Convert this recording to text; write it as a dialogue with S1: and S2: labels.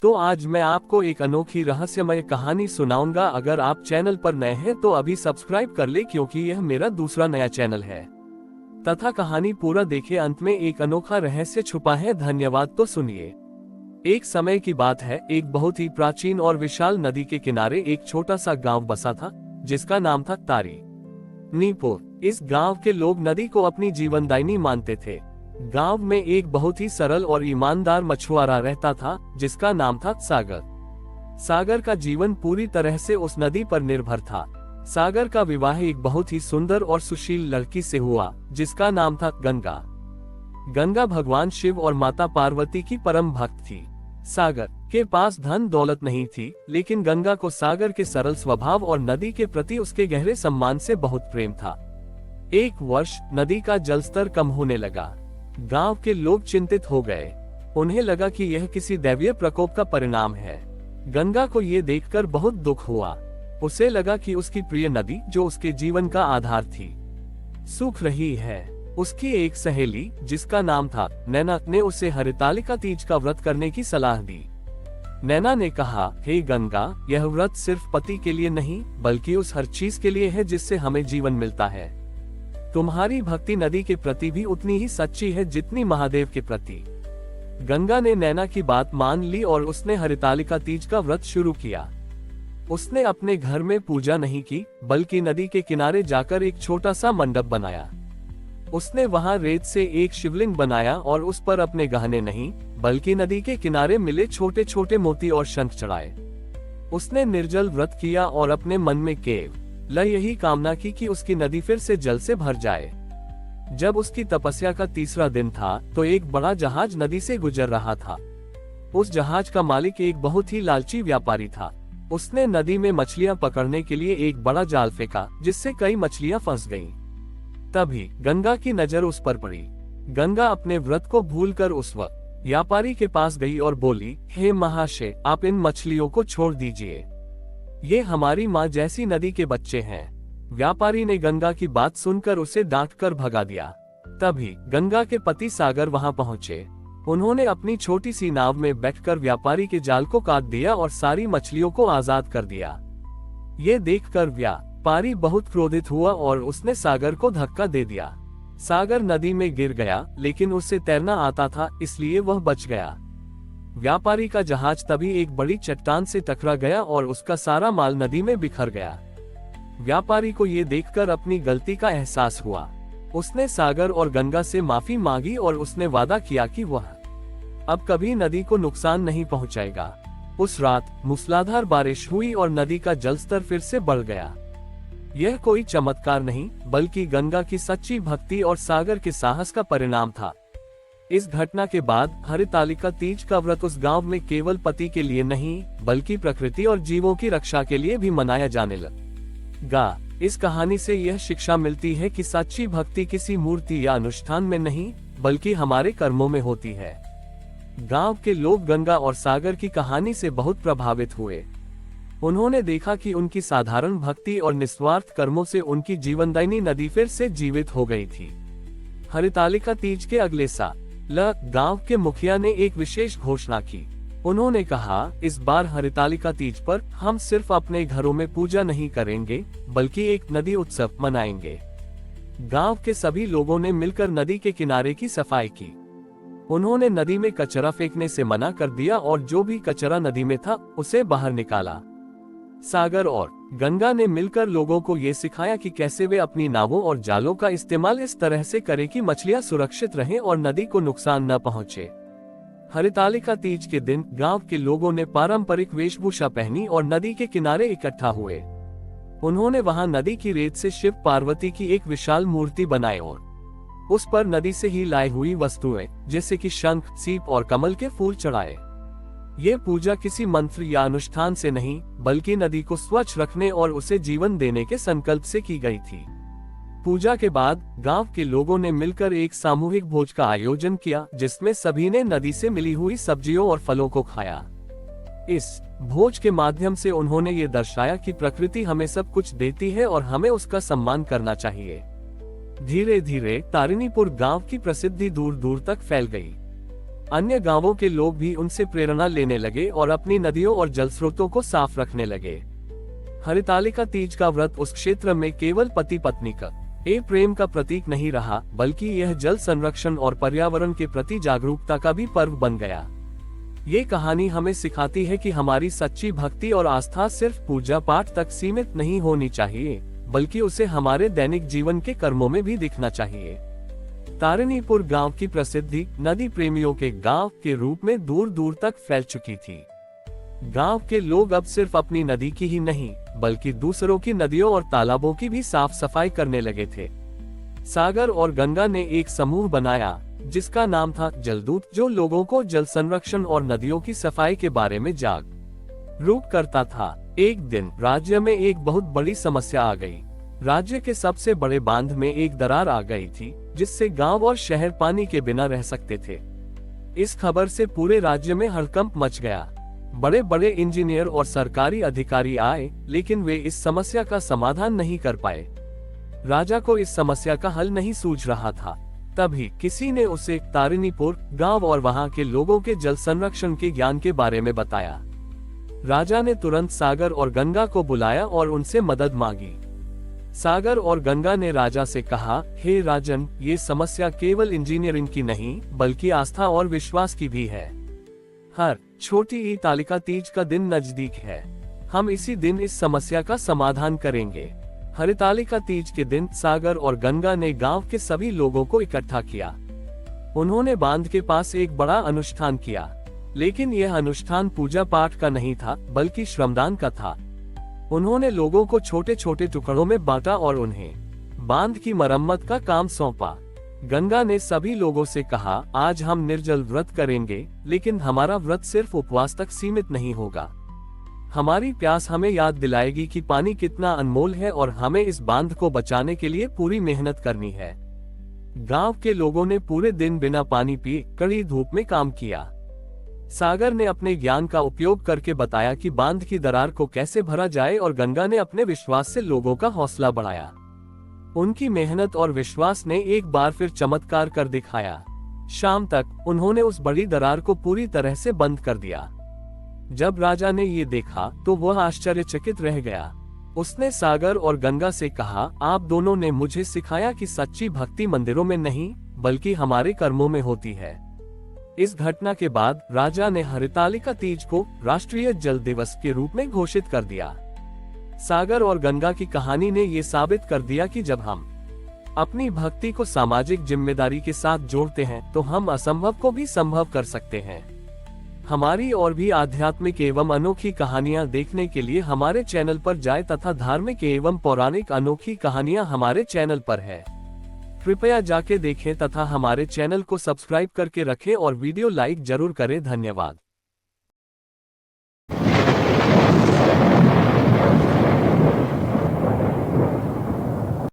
S1: तो आज मैं आपको एक अनोखी रहस्यमय कहानी सुनाऊंगा। अगर आप चैनल पर नए हैं तो अभी सब्सक्राइब कर ले, क्योंकि यह मेरा दूसरा नया चैनल है। तथा कहानी पूरा देखे, अंत में एक अनोखा रहस्य छुपा है। धन्यवाद। तो सुनिए। एक समय की बात है, एक बहुत ही प्राचीन और विशाल नदी के किनारे एक छोटा सा गांव बसा था, जिसका नाम था तारी नीपुर। इस गांव के लोग नदी को अपनी जीवनदायिनी मानते थे। गांव में एक बहुत ही सरल और ईमानदार मछुआरा रहता था, जिसका नाम था सागर। सागर का जीवन पूरी तरह से उस नदी पर निर्भर था। सागर का विवाह एक बहुत ही सुंदर और सुशील लड़की से हुआ, जिसका नाम था गंगा। गंगा भगवान शिव और माता पार्वती की परम भक्त थी। सागर के पास धन दौलत नहीं थी, लेकिन गंगा को सागर के सरल स्वभाव और नदी के प्रति उसके गहरे सम्मान से बहुत प्रेम था। एक वर्ष नदी का जलस्तर कम होने लगा। गांव के लोग चिंतित हो गए। उन्हें लगा कि यह किसी दैवीय प्रकोप का परिणाम है। गंगा को ये देखकर बहुत दुख हुआ। उसे लगा कि उसकी प्रिय नदी, जो उसके जीवन का आधार थी, सूख रही है। उसकी एक सहेली, जिसका नाम था नैना, ने उसे हरितालिका तीज का व्रत करने की सलाह दी। नैना ने कहा, हे गंगा, यह व्रत सिर्फ पति के लिए नहीं, बल्कि उस हर चीज के लिए है जिससे हमें जीवन मिलता है। तुम्हारी भक्ति नदी के प्रति भी उतनी ही सच्ची है जितनी महादेव के प्रति। गंगा ने नैना की बात मान ली और उसने हरितालिका तीज का व्रत शुरू किया। उसने अपने घर में पूजा नहीं की, बल्कि नदी के किनारे जाकर एक छोटा सा मंडप बनाया। उसने वहां रेत से एक शिवलिंग बनाया और उस पर अपने गहने नहीं, बल्कि नदी के किनारे मिले छोटे छोटे मोती और शंख चढ़ाए। उसने निर्जल व्रत किया और अपने मन में केवल यही कामना की कि उसकी नदी फिर से जल से भर जाए। जब उसकी तपस्या का तीसरा दिन था, तो एक बड़ा जहाज नदी से गुजर रहा था। उस जहाज का मालिक एक बहुत ही लालची व्यापारी था। उसने नदी में मछलियां पकड़ने के लिए एक बड़ा जाल फेंका, जिससे कई मछलियां फंस गईं। तभी गंगा की नजर उस पर पड़ी। गंगा अपने व्रत को भूलकर उस व्यापारी के पास गई और बोली, हे महाशय, आप इन मछलियों को छोड़ दीजिए। ये हमारी माँ जैसी नदी के बच्चे हैं। व्यापारी ने गंगा की बात सुनकर उसे डांटकर भगा दिया। तभी गंगा के पति सागर वहां पहुंचे। उन्होंने अपनी छोटी सी नाव में बैठकर व्यापारी के जाल को काट दिया और सारी मछलियों को आजाद कर दिया। ये देखकर व्यापारी बहुत क्रोधित हुआ और उसने सागर को धक्का दे दिया। सागर नदी में गिर गया, लेकिन उसे तैरना आता था, इसलिए वह बच गया। व्यापारी का जहाज तभी एक बड़ी चट्टान से टकरा गया और उसका सारा माल नदी में बिखर गया। व्यापारी को ये देखकर अपनी गलती का एहसास हुआ। उसने सागर और गंगा से माफी मांगी और उसने वादा किया कि वह अब कभी नदी को नुकसान नहीं पहुंचाएगा। उस रात मूसलाधार बारिश हुई और नदी का जलस्तर फिर से बढ़ गया। यह कोई चमत्कार नहीं, बल्कि गंगा की सच्ची भक्ति और सागर के साहस का परिणाम था। इस घटना के बाद हरितालिका तीज का व्रत उस गांव में केवल पति के लिए नहीं, बल्कि प्रकृति और जीवों की रक्षा के लिए भी मनाया जाने लगा। इस कहानी से यह शिक्षा मिलती है कि सच्ची भक्ति किसी मूर्ति या अनुष्ठान में नहीं, बल्कि हमारे कर्मों में होती है। गांव के लोग गंगा और सागर की कहानी से बहुत प्रभावित हुए। उन्होंने देखा कि उनकी साधारण भक्ति और निस्वार्थ कर्मों से उनकी जीवनदायिनी नदी फिर से जीवित हो गई थी। हरितालिका तीज के अगले साल गांव के मुखिया ने एक विशेष घोषणा की। उन्होंने कहा, इस बार हरितालिका तीज पर हम सिर्फ अपने घरों में पूजा नहीं करेंगे, बल्कि एक नदी उत्सव मनाएंगे। गांव के सभी लोगों ने मिलकर नदी के किनारे की सफाई की। उन्होंने नदी में कचरा फेंकने से मना कर दिया और जो भी कचरा नदी में था, उसे बाहर निकाला। सागर और गंगा ने मिलकर लोगों को ये सिखाया कि कैसे वे अपनी नावों और जालों का इस्तेमाल इस तरह से करें कि मछलियां सुरक्षित रहें और नदी को नुकसान न पहुंचे। हरितालिका तीज के दिन गांव के लोगों ने पारंपरिक वेशभूषा पहनी और नदी के किनारे इकट्ठा हुए। उन्होंने वहां नदी की रेत से शिव पार्वती की एक विशाल मूर्ति बनाई और उस पर नदी से ही लाई हुई वस्तुएं, जैसे कि शंख, सीप और कमल के फूल चढ़ाए। ये पूजा किसी मंत्र या अनुष्ठान से नहीं, बल्कि नदी को स्वच्छ रखने और उसे जीवन देने के संकल्प से की गई थी। पूजा के बाद गांव के लोगों ने मिलकर एक सामूहिक भोज का आयोजन किया, जिसमें सभी ने नदी से मिली हुई सब्जियों और फलों को खाया। इस भोज के माध्यम से उन्होंने ये दर्शाया कि प्रकृति हमें सब कुछ देती है और हमें उसका सम्मान करना चाहिए। धीरे धीरे तारिणीपुर गांव की प्रसिद्धि दूर दूर तक फैल गई। अन्य गांवों के लोग भी उनसे प्रेरणा लेने लगे और अपनी नदियों और जल स्रोतों को साफ रखने लगे। हरितालिका तीज का व्रत उस क्षेत्र में केवल पति पत्नी का प्रेम का प्रतीक नहीं रहा, बल्कि यह जल संरक्षण और पर्यावरण के प्रति जागरूकता का भी पर्व बन गया। ये कहानी हमें सिखाती है कि हमारी सच्ची भक्ति और आस्था सिर्फ पूजा पाठ तक सीमित नहीं होनी चाहिए, बल्कि उसे हमारे दैनिक जीवन के कर्मों में भी दिखना चाहिए। तारिणीपुर गांव की प्रसिद्धि नदी प्रेमियों के गांव के रूप में दूर दूर तक फैल चुकी थी। गांव के लोग अब सिर्फ अपनी नदी की ही नहीं, बल्कि दूसरों की नदियों और तालाबों की भी साफ सफाई करने लगे थे। सागर और गंगा ने एक समूह बनाया जिसका नाम था जलदूत, जो लोगों को जल संरक्षण और नदियों की सफाई के बारे में जागरूक करता था। एक दिन राज्य में एक बहुत बड़ी समस्या आ गई। राज्य के सबसे बड़े बांध में एक दरार आ गई थी, जिससे गांव और शहर पानी के बिना रह सकते थे। इस खबर से पूरे राज्य में हड़कंप मच गया। बड़े बड़े इंजीनियर और सरकारी अधिकारी आए, लेकिन वे इस समस्या का समाधान नहीं कर पाए। राजा को इस समस्या का हल नहीं सूझ रहा था। तभी किसी ने उसे तारिणीपुर गांव और वहां के लोगों के जल संरक्षण के ज्ञान के बारे में बताया। राजा ने तुरंत सागर और गंगा को बुलाया और उनसे मदद मांगी। सागर और गंगा ने राजा से कहा, हे राजन, ये समस्या केवल इंजीनियरिंग की नहीं, बल्कि आस्था और विश्वास की भी है। हर छोटी तालिका तीज का दिन नजदीक है। हम इसी दिन इस समस्या का समाधान करेंगे। हरितालिका तीज के दिन सागर और गंगा ने गांव के सभी लोगों को इकट्ठा किया। उन्होंने बांध के पास एक बड़ा अनुष्ठान किया, लेकिन यह अनुष्ठान पूजा पाठ का नहीं था, बल्कि श्रमदान का था। उन्होंने लोगों को छोटे छोटे टुकड़ों में बांटा और उन्हें बांध की मरम्मत का काम सौंपा। गंगा ने सभी लोगों से कहा, आज हम निर्जल व्रत करेंगे, लेकिन हमारा व्रत सिर्फ उपवास तक सीमित नहीं होगा। हमारी प्यास हमें याद दिलाएगी कि पानी कितना अनमोल है और हमें इस बांध को बचाने के लिए पूरी मेहनत करनी है। गांव के लोगों ने पूरे दिन बिना पानी पिए कड़ी धूप में काम किया। सागर ने अपने ज्ञान का उपयोग करके बताया कि बांध की दरार को कैसे भरा जाए और गंगा ने अपने विश्वास से लोगों का हौसला बढ़ाया। उनकी मेहनत और विश्वास ने एक बार फिर चमत्कार कर दिखाया। शाम तक उन्होंने उस बड़ी दरार को पूरी तरह से बंद कर दिया। जब राजा ने ये देखा तो वह आश्चर्यचकित रह गया। उसने सागर और गंगा से कहा, आप दोनों ने मुझे सिखाया कि सच्ची भक्ति मंदिरों में नहीं, बल्कि हमारे कर्मों में होती है। इस घटना के बाद राजा ने हरितालिका तीज को राष्ट्रीय जल दिवस के रूप में घोषित कर दिया। सागर और गंगा की कहानी ने ये साबित कर दिया कि जब हम अपनी भक्ति को सामाजिक जिम्मेदारी के साथ जोड़ते हैं, तो हम असंभव को भी संभव कर सकते हैं। हमारी और भी आध्यात्मिक एवं अनोखी कहानियां देखने के लिए हमारे चैनल पर जाएं तथा धार्मिक एवं पौराणिक अनोखी कहानियां हमारे चैनल पर है। कृपया जाके देखें तथा हमारे चैनल को सब्सक्राइब करके रखें और वीडियो लाइक जरूर करें। धन्यवाद।